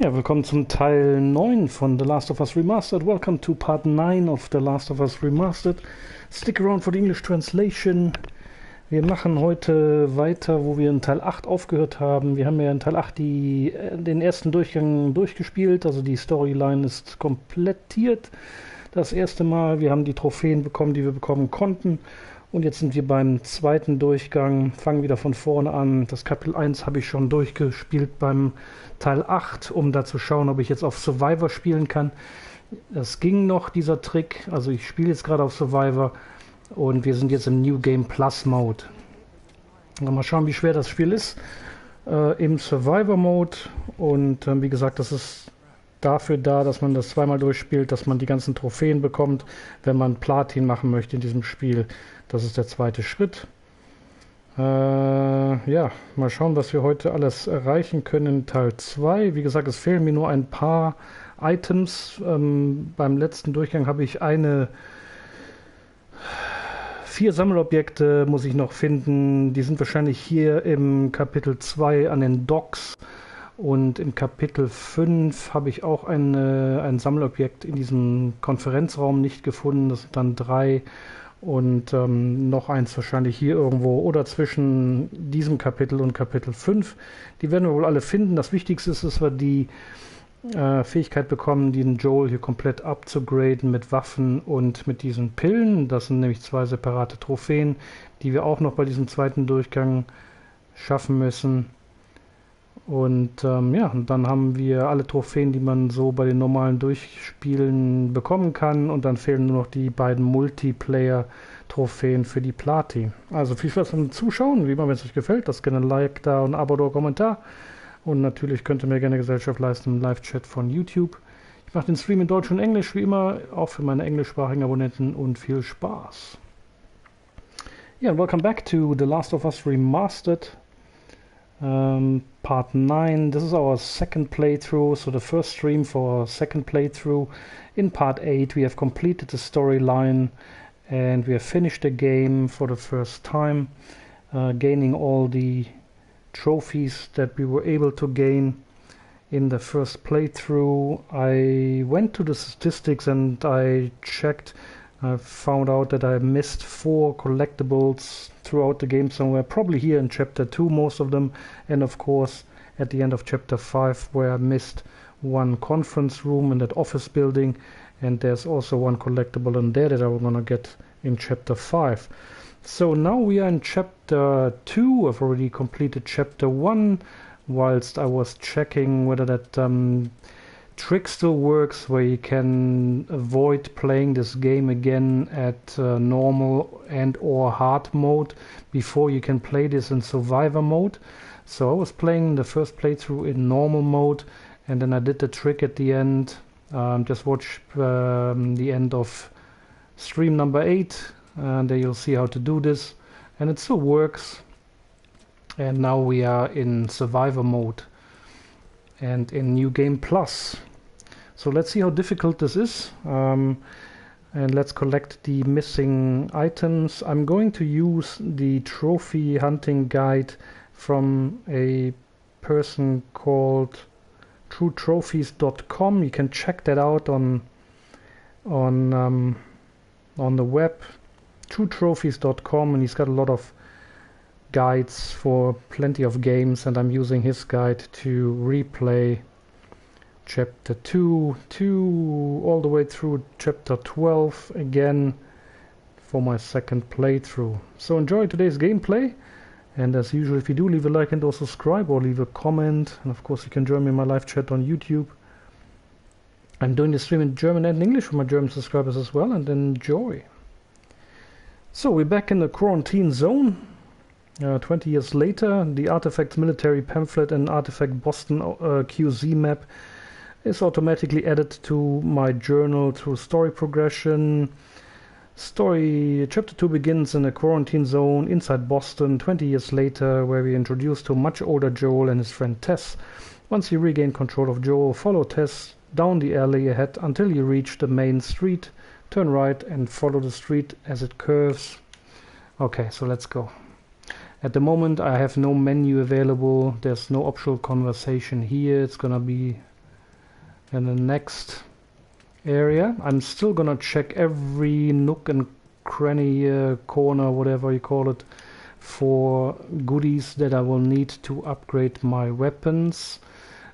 Ja, willkommen zum Teil 9 von The Last of Us Remastered. Welcome to Part 9 of The Last of Us Remastered. Stick around for the English translation. Wir machen heute weiter, wo wir in Teil 8 aufgehört haben. Wir haben ja in Teil 8 den ersten Durchgang durchgespielt, also die Storyline ist komplettiert. Das erste Mal, wir haben die Trophäen bekommen, die wir bekommen konnten. Und jetzt sind wir beim zweiten Durchgang, fangen wieder von vorne an. Das Kapitel 1 habe ich schon durchgespielt beim Teil 8, um da zu schauen, ob ich jetzt auf Survivor spielen kann. Das ging noch, dieser Trick. Also ich spiele jetzt gerade auf Survivor und wir sind jetzt im New Game Plus Mode. Mal schauen, wie schwer das Spiel ist im Survivor Mode. Und wie gesagt, das ist dafür da, dass man das zweimal durchspielt, dass man die ganzen Trophäen bekommt, wenn man Platin machen möchte in diesem Spiel. Das ist der zweite Schritt. Ja, mal schauen, was wir heute alles erreichen können in Teil 2. Wie gesagt, es fehlen mir nur ein paar Items. Beim letzten Durchgang habe ich 4 Sammelobjekte muss ich noch finden. Die sind wahrscheinlich hier im Kapitel 2 an den Docks. Und im Kapitel 5 habe ich auch ein Sammelobjekt in diesem Konferenzraum nicht gefunden. Das sind dann 3. Und noch eins wahrscheinlich hier irgendwo oder zwischen diesem Kapitel und Kapitel 5. Die werden wir wohl alle finden. Das Wichtigste ist, dass wir die Fähigkeit bekommen, den Joel hier komplett upzugraden mit Waffen und mit diesen Pillen. Das sind nämlich 2 separate Trophäen, die wir auch noch bei diesem zweiten Durchgang schaffen müssen. Und ja, und dann haben wir alle Trophäen, die man so bei den normalen Durchspielen bekommen kann. Und dann fehlen nur noch die beiden Multiplayer-Trophäen für die Platin. Also viel Spaß beim Zuschauen. Wie immer, wenn es euch gefällt, lasst gerne ein Like da und ein Abo oder Kommentar. Und natürlich könnt ihr mir gerne Gesellschaft leisten im Live-Chat von YouTube. Ich mache den Stream in Deutsch und Englisch, wie immer, auch für meine englischsprachigen Abonnenten. Und viel Spaß. Yeah, and welcome back to The Last of Us Remastered. Part 9. This is our second playthrough, so the first stream for our second playthrough. In Part 8 we have completed the storyline and we have finished the game for the first time, gaining all the trophies that we were able to gain in the first playthrough. I went to the statistics and I checked. I found out that I missed 4 collectibles throughout the game somewhere, probably here in Chapter 2, most of them, and of course at the end of Chapter 5 where I missed 1 conference room in that office building, and there's also 1 collectible in there that I'm gonna get in Chapter 5. So now we are in Chapter 2. I've already completed Chapter 1 whilst I was checking whether that trick still works, where you can avoid playing this game again at normal and or hard mode before you can play this in survivor mode. So I was playing the first playthrough in normal mode, and then I did the trick at the end. Just watch the end of stream number 8, and there you'll see how to do this, and it still works. And now we are in survivor mode and in New Game Plus. So let's see how difficult this is, and let's collect the missing items. I'm going to use the trophy hunting guide from a person called truetrophies.com. You can check that out on the web, truetrophies.com, and he's got a lot of guides for plenty of games, and I'm using his guide to replay Chapter 2 all the way through Chapter 12 again for my second playthrough. So enjoy today's gameplay, and as usual, if you do, leave a like and or subscribe or leave a comment, and of course you can join me in my live chat on YouTube. I'm doing the stream in German and English for my German subscribers as well, and enjoy. So we're back in the quarantine zone. 20 years later, the Artifacts military pamphlet and Artifact Boston QZ map is automatically added to my journal through story progression. Chapter 2 begins in a quarantine zone inside Boston 20 years later, where we are introduced to a much older Joel and his friend Tess. Once you regain control of Joel, follow Tess down the alley ahead until you reach the main street. Turn right and follow the street as it curves. Okay, so let's go. At the moment I have no menu available. There's no optional conversation here. It's gonna be And the next area, I'm still gonna check every nook and cranny, corner, whatever you call it, for goodies that I will need to upgrade my weapons.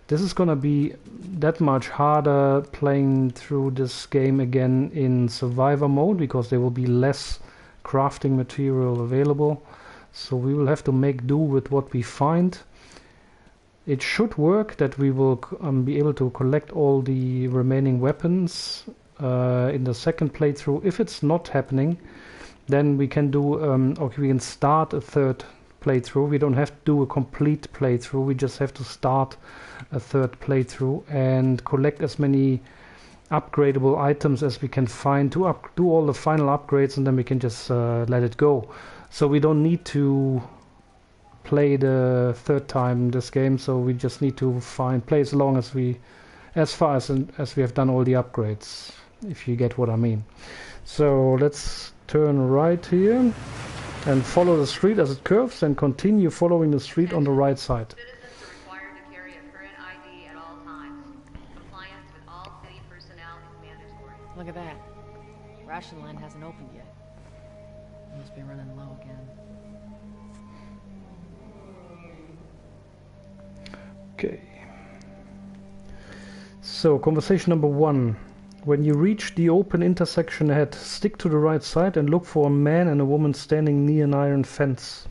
This is gonna be that much harder playing through this game again in survivor mode, because there will be less crafting material available. So we will have to make do with what we find. It should work that we will be able to collect all the remaining weapons in the second playthrough. If it's not happening, then we can do, or we can start a third playthrough. We don't have to do a complete playthrough. We just have to start a third playthrough and collect as many upgradable items as we can find to do all the final upgrades, and then we can just let it go. So we don't need to play the third time this game. So we just need to play as long as as far as we have done all the upgrades, if you get what I mean. So let's turn right here and follow the street as it curves, and continue following the street on the right side. Citizens are required to carry a current ID at all times. Compliance with all city personnel is mandatory. Look at that. Ration line hasn't opened yet. Must be running low again. Okay. So, conversation number 1. When you reach the open intersection ahead, stick to the right side and look for a man and a woman standing near an iron fence.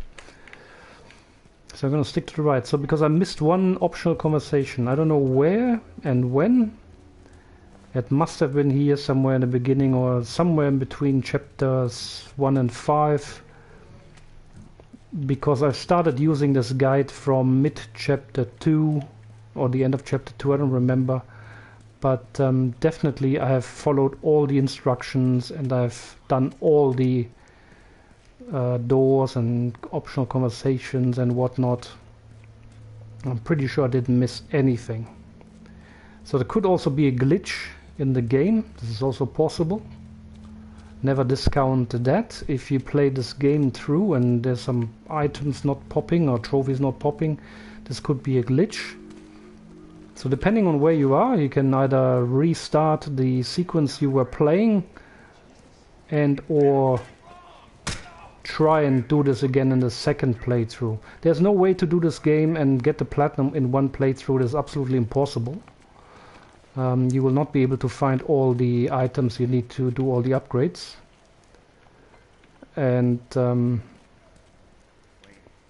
So I'm going to stick to the right. So because I missed one optional conversation, I don't know where and when. It must have been here somewhere in the beginning, or somewhere in between chapters 1 and 5. Because I started using this guide from mid-chapter 2, or the end of chapter 2, I don't remember. But definitely I have followed all the instructions, and I've done all the doors and optional conversations and whatnot. I'm pretty sure I didn't miss anything. So there could also be a glitch in the game. This is also possible. Never discount that. If you play this game through and there's some items not popping or trophies not popping, this could be a glitch. So depending on where you are, you can either restart the sequence you were playing and or try and do this again in the second playthrough. There's no way to do this game and get the platinum in one playthrough. That's absolutely impossible. You will not be able to find all the items you need to do all the upgrades. And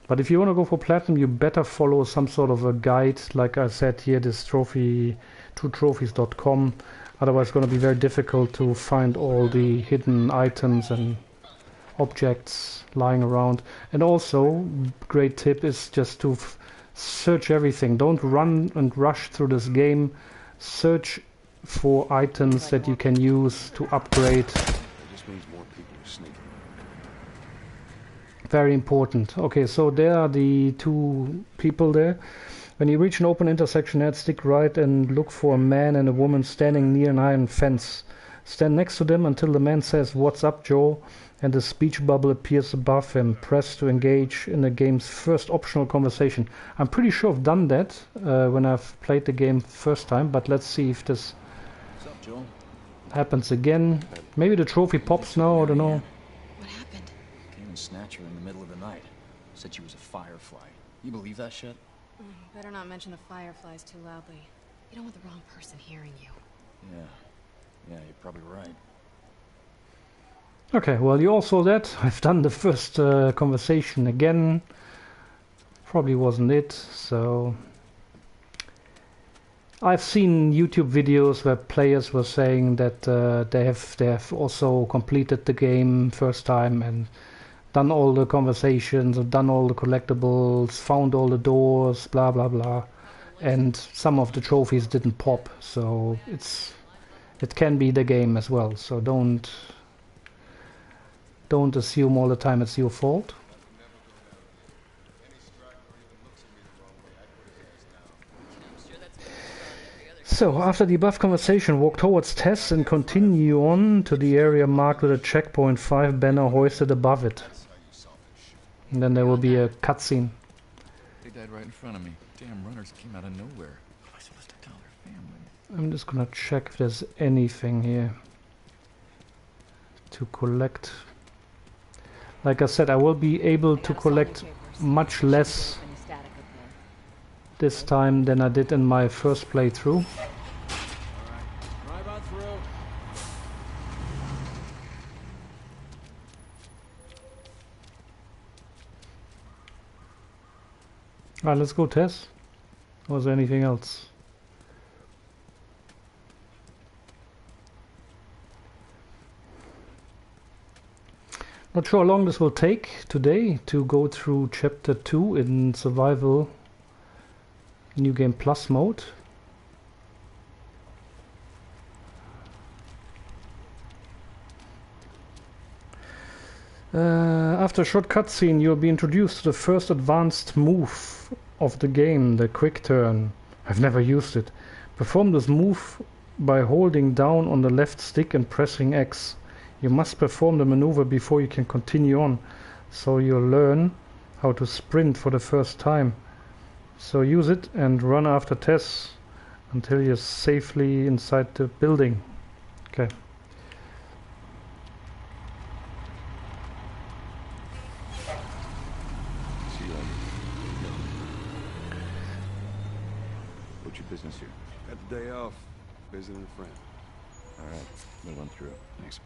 but if you want to go for platinum, you better follow some sort of a guide, like I said here, this trophy, trophies.com. Otherwise it's going to be very difficult to find all the hidden items and objects lying around. And also, great tip is just to search everything. Don't run and rush through this game. Search for items that you can use to upgrade. Very important. Okay, so there are the two people there. When you reach an open intersection ahead, stick right and look for a man and a woman standing near an iron fence. Stand next to them until the man says, "What's up, Joe?" and the speech bubble appears above him. Press to engage in the game's first optional conversation. I'm pretty sure I've done that when I've played the game first time, but let's see if this happens again. Maybe the trophy pops now, I don't know. What happened? Came and snatched her in the middle of the night. Said she was a firefly. You believe that shit? Better not mention the fireflies too loudly. You don't want the wrong person hearing you. Yeah, you're probably right. Okay, well, you all saw that. I've done the first conversation again. Probably wasn't it, so... I've seen YouTube videos where players were saying that they have also completed the game first time and done all the conversations, or done all the collectibles, found all the doors, blah blah blah, and some of the trophies didn't pop, so it can be the game as well. So don't assume all the time it's your fault. So, after the above conversation, walk towards Tess and continue on to the area marked with a checkpoint 5 banner hoisted above it. And then there will be a cutscene. They died right in front of me. Damn runners came out of nowhere. What am I supposed to tell their family? I'm just gonna check if there's anything here to collect. Like I said, I will be able to collect much less this time than I did in my first playthrough. Drive on through. Alright, let's go, Tess. Was there anything else? Not sure how long this will take today to go through chapter 2 in survival New Game Plus mode. After a short cutscene, you'll be introduced to the first advanced move of the game, the quick turn. I've never used it. Perform this move by holding down on the left stick and pressing X. You must perform the maneuver before you can continue on, so you'll learn how to sprint for the first time. So use it and run after Tess until you're safely inside the building. Okay. See you later. What's your business here? Got the day off. Visiting a friend. All right, move on through. Thanks.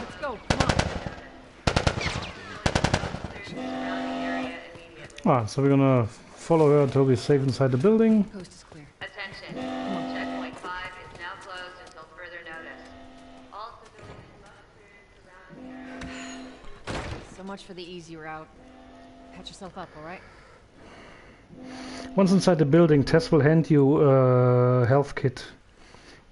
Let's go, come on. So we're gonna follow her until we're safe inside the building. Coast is clear. Attention. Checkpoint 5 is now closed until further notice. All civilians must clear surrounding. So much for the easy route. Patch yourself up, alright? Once inside the building, Tess will hand you a health kit.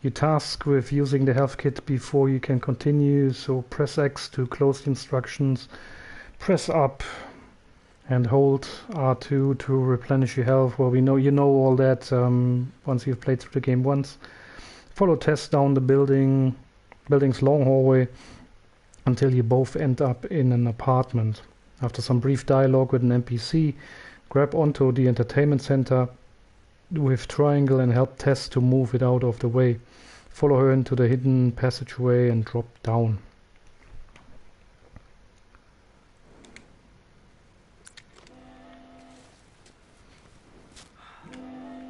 You task with using the health kit before you can continue, so press X to close the instructions, press up and hold R2 to replenish your health. Well, you know all that once you've played through the game once. Follow Tess down the building's long hallway until you both end up in an apartment. After some brief dialogue with an NPC, grab onto the entertainment center with triangle and help Tess to move it out of the way. Follow her into the hidden passageway and drop down.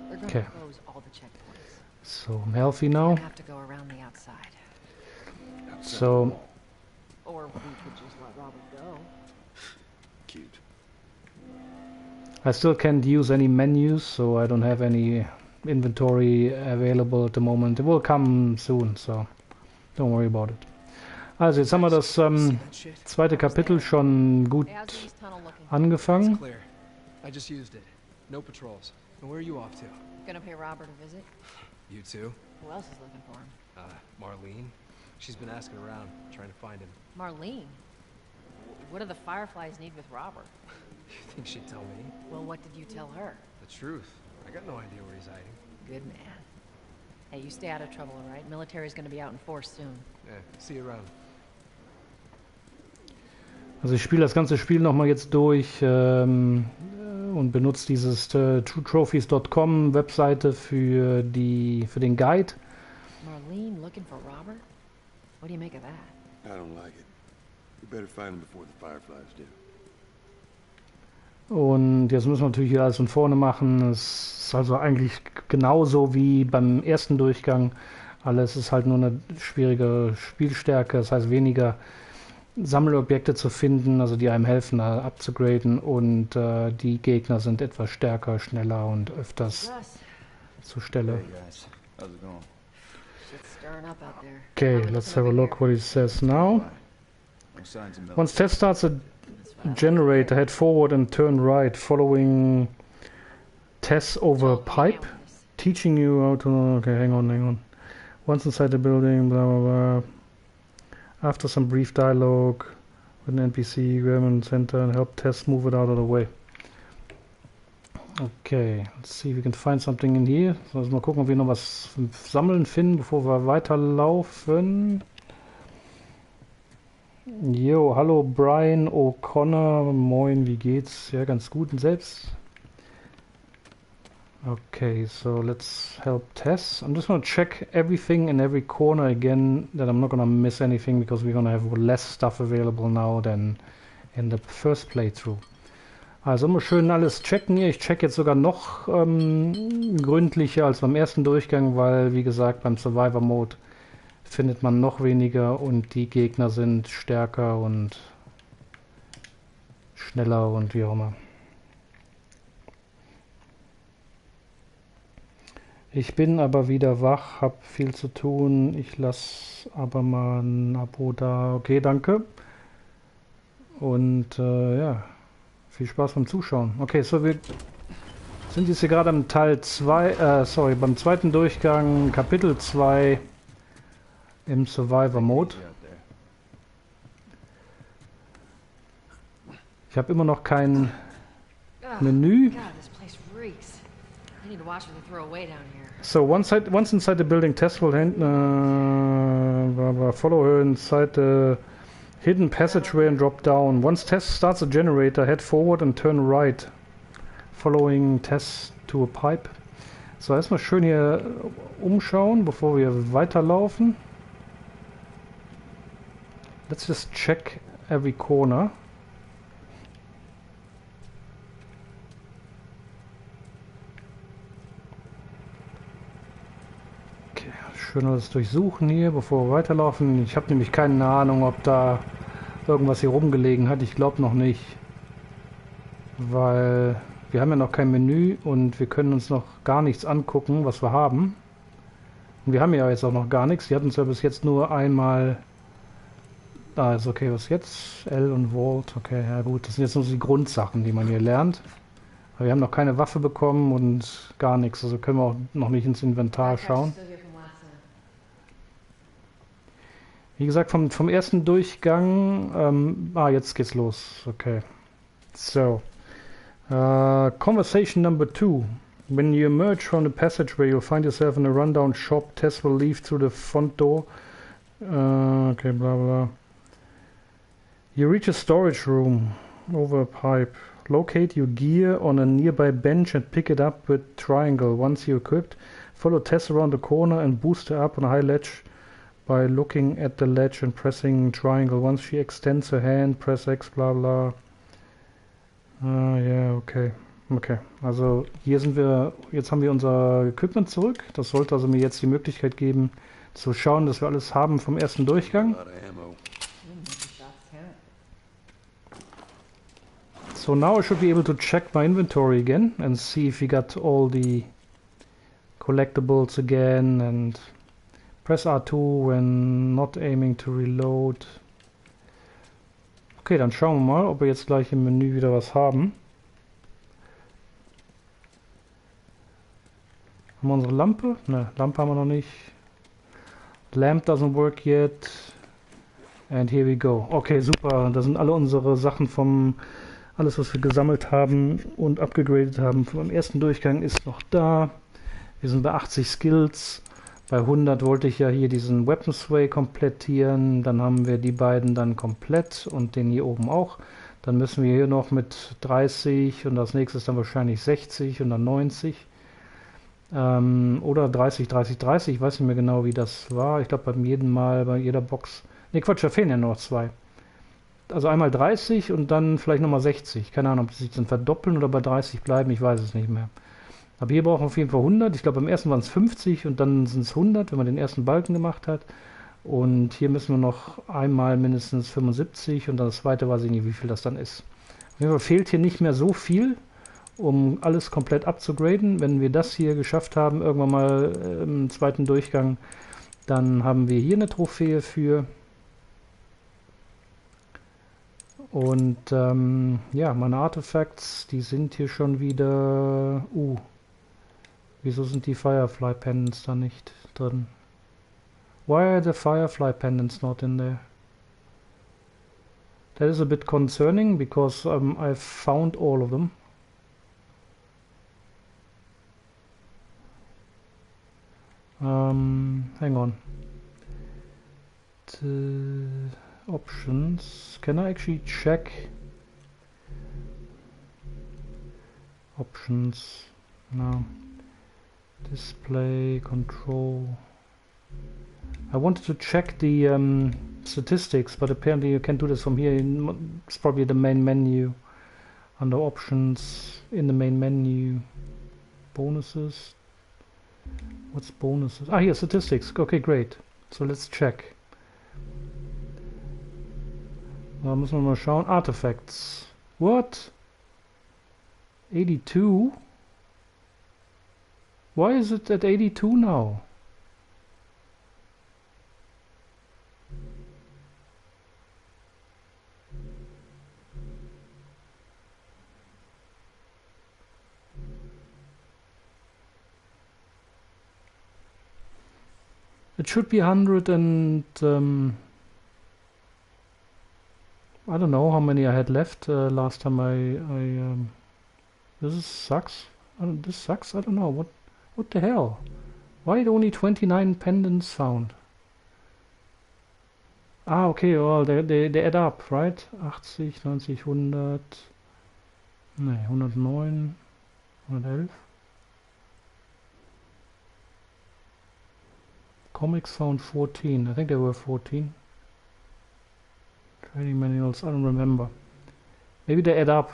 They're gonna Okay. close all the checkpoints. So I'm healthy We're now. gonna have to go around the outside. So Or we could just let Robert go. Cute. I still can't use any menus, so I don't have any inventory available at the moment. It will come soon, so don't worry about it. Also, jetzt haben wir das zweite Kapitel schon gut Hey, how's the east tunnel looking? angefangen. It's clear. I just used it. No patrols. And where are you off to? Gonna pay Robert a visit? You too? Who else is looking for him? Marlene? She's been asking around, trying to find him. Marlene? What do the Fireflies need with Robert? You think she'd tell me? Well, what did you tell her? The truth. I got no idea where he's hiding. Good man. Hey, you stay out of trouble, all right? Military's gonna be out in force soon. Yeah, see you around. Also ich spiele das ganze Spiel nochmal jetzt durch und benutze dieses trophies.com Webseite für den Guide. Marlene looking for Robert? What do you make of that? I don't like it. We better find him before the Fireflies do. Und jetzt müssen wir natürlich hier alles von vorne machen. Es ist also eigentlich genauso wie beim ersten Durchgang. Alles ist halt nur eine schwierige Spielstärke, das heißt weniger Sammelobjekte zu finden, also die einem helfen abzugraden, und die Gegner sind etwas stärker, schneller und öfters Russ, zur Stelle. Hey guys, how's it going? shit's stirring up out there. Okay, Robert's let's been have a over look here. what it says now. No signs of Once military. test starts a generator, head forward and turn right, following Tess over Joel, pipe, email this. teaching you how to... Okay, hang on. Once inside the building, blah, blah, blah. After some brief dialogue with an NPC, grab him in the center and help Tess move it out of the way. Okay, let's see if we can find something in here. So, also mal gucken, ob wir noch was sammeln finden, bevor wir weiterlaufen. Jo, hallo Brian O'Connor. Moin, wie geht's? Ja, ganz gut und selbst. Okay, so let's help Tess. I'm just gonna check everything in every corner again, that I'm not gonna miss anything because we're gonna have less stuff available now than in the first playthrough. Also immer schön alles checken hier. Ich check jetzt sogar noch gründlicher als beim ersten Durchgang, weil wie gesagt beim Survivor Mode findet man noch weniger und die Gegner sind stärker und schneller und wie auch immer. Ich bin aber wieder wach, hab viel zu tun. Ich lasse aber mal ein Abo da. Okay, danke. Und ja, viel Spaß beim Zuschauen. Okay, so wir sind jetzt hier gerade am Teil 2, beim zweiten Durchgang, Kapitel 2 im Survivor Mode. Ich habe immer noch kein Menü. So once inside the building, Tess will follow her inside the hidden passageway and drop down. Once Tess starts a generator, head forward and turn right, following Tess to a pipe. So erstmal schön hier umschauen, bevor wir weiterlaufen. Let's just check every corner. Schön alles durchsuchen hier, bevor wir weiterlaufen. Ich habe nämlich keine Ahnung, ob da irgendwas hier rumgelegen hat. Ich glaube noch nicht. Weil wir haben ja noch kein Menü und wir können uns noch gar nichts angucken, was wir haben. Und wir haben ja jetzt auch noch gar nichts. Die hatten uns ja bis jetzt nur einmal... Ah, ist okay, was jetzt? L und Vault. Okay, ja gut. Das sind jetzt nur die Grundsachen, die man hier lernt. Aber wir haben noch keine Waffe bekommen und gar nichts. Also können wir auch noch nicht ins Inventar schauen. Wie gesagt, vom ersten Durchgang, jetzt geht's los. Okay. So. Conversation number 2. When you emerge from the passageway, you'll find yourself in a rundown shop. Tess will leave through the front door. Okay, blah, blah. You reach a storage room over a pipe. Locate your gear on a nearby bench and pick it up with triangle. Once you're equipped, follow Tess around the corner and boost her up on a high ledge by looking at the ledge and pressing triangle. Once she extends her hand, press X, bla bla. Ja, okay. Okay, also hier sind wir, jetzt haben wir unser Equipment zurück. Das sollte also mir jetzt die Möglichkeit geben, zu schauen, dass wir alles haben vom ersten Durchgang. So now I should be able to check my inventory again and see if we got all the collectibles again and press R2 when not aiming to reload. Okay, dann schauen wir mal, ob wir jetzt gleich im Menü wieder was haben. Haben wir unsere Lampe? Ne, Lampe haben wir noch nicht. Lamp doesn't work yet. And here we go. Okay, super. Da sind alle unsere Sachen alles was wir gesammelt haben und abgegradet haben vom ersten Durchgang ist noch da. Wir sind bei 80 Skills. Bei 100 wollte ich ja hier diesen Weapon Sway komplettieren. Dann haben wir die beiden dann komplett und den hier oben auch. Dann müssen wir hier noch mit 30 und das nächste ist dann wahrscheinlich 60 und dann 90. Oder 30, 30, 30. Ich weiß nicht mehr genau, wie das war. Ich glaube, bei jedem Mal, bei jeder Box. Ne, Quatsch, da fehlen ja noch 2. Also einmal 30 und dann vielleicht nochmal 60. Keine Ahnung, ob die sich dann verdoppeln oder bei 30 bleiben. Ich weiß es nicht mehr. Aber hier brauchen wir auf jeden Fall 100. Ich glaube, beim ersten waren es 50 und dann sind es 100, wenn man den ersten Balken gemacht hat. Und hier müssen wir noch einmal mindestens 75 und dann das zweite weiß ich nicht, wie viel das dann ist. Auf jeden Fall fehlt hier nicht mehr so viel, um alles komplett abzugraden. Wenn wir das hier geschafft haben, irgendwann mal im zweiten Durchgang, dann haben wir hier eine Trophäe für. Und ja, meine Artefacts, die sind hier schon wieder... Wieso sind die Firefly Pendants da nicht drin? Why are the Firefly Pendants not in there? That is a bit concerning, because I found all of them. Hang on. The options. Can I actually check options? No. Display control. I wanted to check the statistics, but apparently you can do this from here. It's probably the main menu. Under options, in the main menu. Bonuses. What's bonuses? Ah, here, statistics. Okay, great. So let's check. Da müssen wir mal schauen. Artifacts. What? 82? Why is it at 82 now? It should be 100 and I don't know how many I had left last time this sucks. This sucks. I don't know what the hell. Why only 29 pendants found? Ah, okay, well they add up, right? 80, 90, 100. Nee, 109, 111. Comics found 14. I think there were 14. Training manuals, I don't remember. Maybe they add up.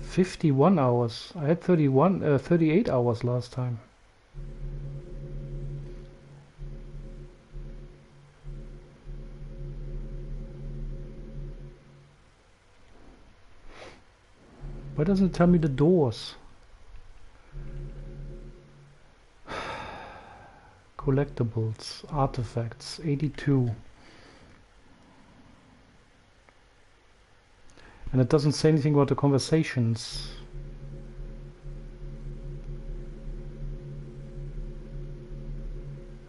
"51 hours. I had 38 hours last time. Why doesn't it tell me the doors? Collectibles, artifacts, 82. And it doesn't say anything about the conversations.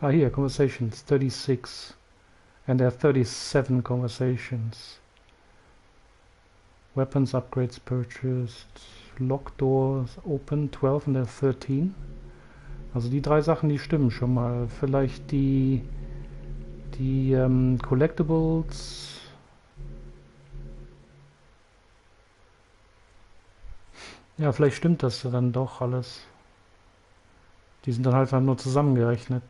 Ah, here, conversations, 36. And there are 37 conversations. Weapons upgrades purchased. Lock doors open, 12 und dann 13. Also die drei Sachen, die stimmen schon mal. Vielleicht die Collectibles. Ja, vielleicht stimmt das dann doch alles. Die sind dann halt nur zusammengerechnet.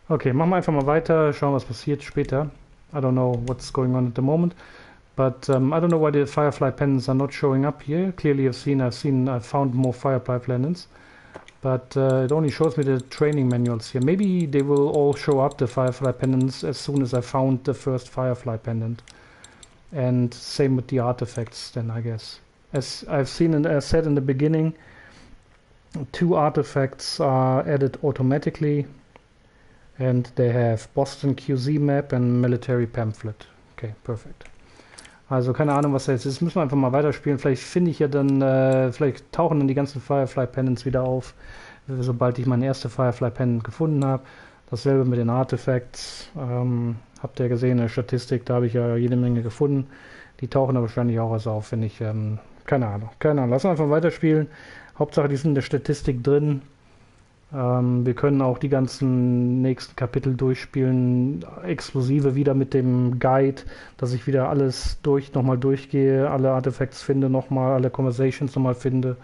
Okay, machen wir einfach mal weiter. Schauen, was passiert später. I don't know what's going on at the moment. But I don't know why the Firefly pendants are not showing up here. Clearly I've found more Firefly pendants. But it only shows me the training manuals here. Maybe they will all show up, the Firefly pendants, as soon as I found the first Firefly pendant. And same with the artifacts then, I guess. As I've seen and as said in the beginning, 2 artifacts are added automatically. And they have Boston QZ Map and Military Pamphlet. Okay, perfect. Also keine Ahnung, was da jetzt ist. Müssen wir einfach mal weiterspielen. Vielleicht finde ich ja dann, vielleicht tauchen dann die ganzen Firefly Pendants wieder auf, sobald ich meine erste Firefly Pendant gefunden habe. Dasselbe mit den Artifacts. Habt ihr gesehen in der Statistik, da habe ich ja jede Menge gefunden. Die tauchen da wahrscheinlich auch erst auf, wenn ich, keine Ahnung. Lass uns einfach weiterspielen. Hauptsache, die sind in der Statistik drin. Wir können auch die ganzen nächsten Kapitel durchspielen, exklusive wieder mit dem Guide, dass ich wieder alles nochmal durchgehe, alle Artefacts finde nochmal, alle Conversations nochmal finde,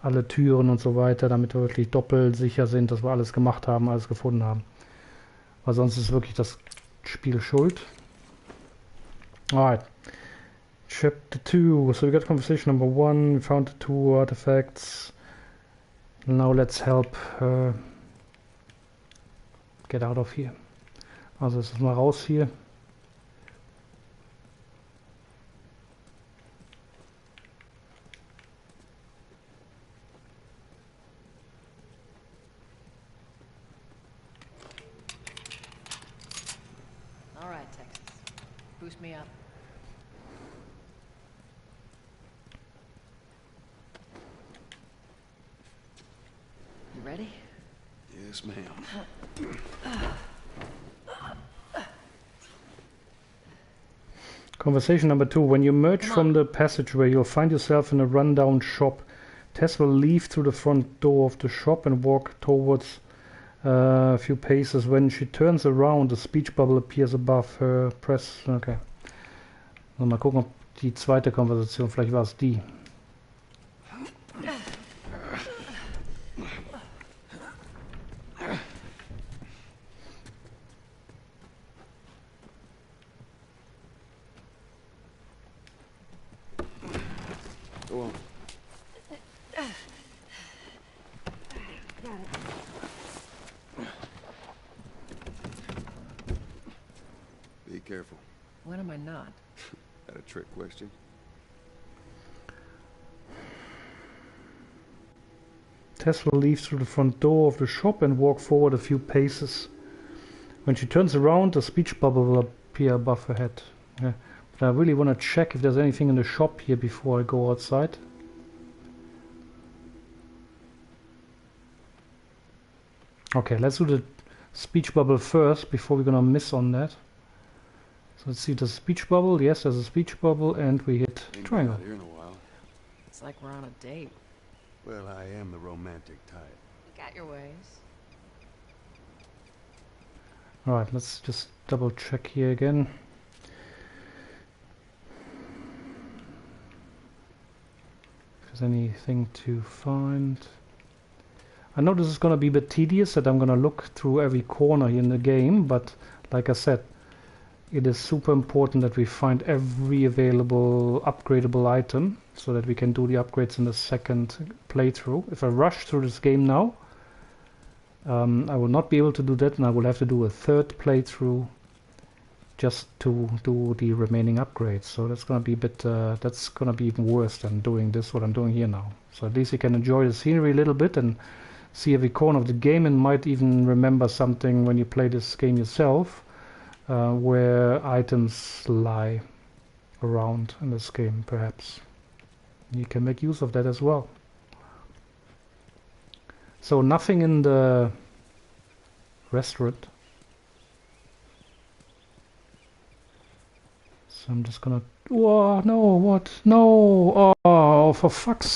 alle Türen und so weiter, damit wir wirklich doppelt sicher sind, dass wir alles gemacht haben, alles gefunden haben. Weil sonst ist wirklich das Spiel schuld. Alright. Chapter 2. So we got conversation number 1, we found the 2 artifacts. Now let's help her get out of here. Also jetzt mal raus hier. All right, Texas. Boost me up. You ready? Yes, Yes, ma'am. Conversation number 2. When you emerge from the passageway, you'll find yourself in a rundown shop. Tess will leave through the front door of the shop and walk towards a few paces. When she turns around, a speech bubble appears above her. Press. Okay. Also mal gucken, ob die zweite Konversation, vielleicht war es die. Go on. Be careful. When am I not? That a trick question? Tess will leave through the front door of the shop and walk forward a few paces. When she turns around, a speech bubble will appear above her head. Yeah. But I really want to check if there's anything in the shop here before I go outside. Okay, let's do the speech bubble first before we're gonna miss on that. So let's see the speech bubble. Yes, there's a speech bubble, and we hit Ain't been triangle. out here in a while. It's like we're on a date. Well, I am the romantic type. You got your ways. Alright, let's just double check here again. If there's anything to find. I know this is going to be a bit tedious that I'm going to look through every corner here in the game, but like I said, it is super important that we find every available upgradable item so that we can do the upgrades in the second playthrough. If I rush through this game now, I will not be able to do that, and I will have to do a third playthrough just to do the remaining upgrades. So that's going to be a bit, that's going to be even worse than doing this, what I'm doing here now. So at least you can enjoy the scenery a little bit and see every corner of the game, and might even remember something when you play this game yourself, where items lie around in this game, perhaps. You can make use of that as well. So nothing in the restaurant. So I'm just gonna... Whoa, no, what? No! Oh, for fuck's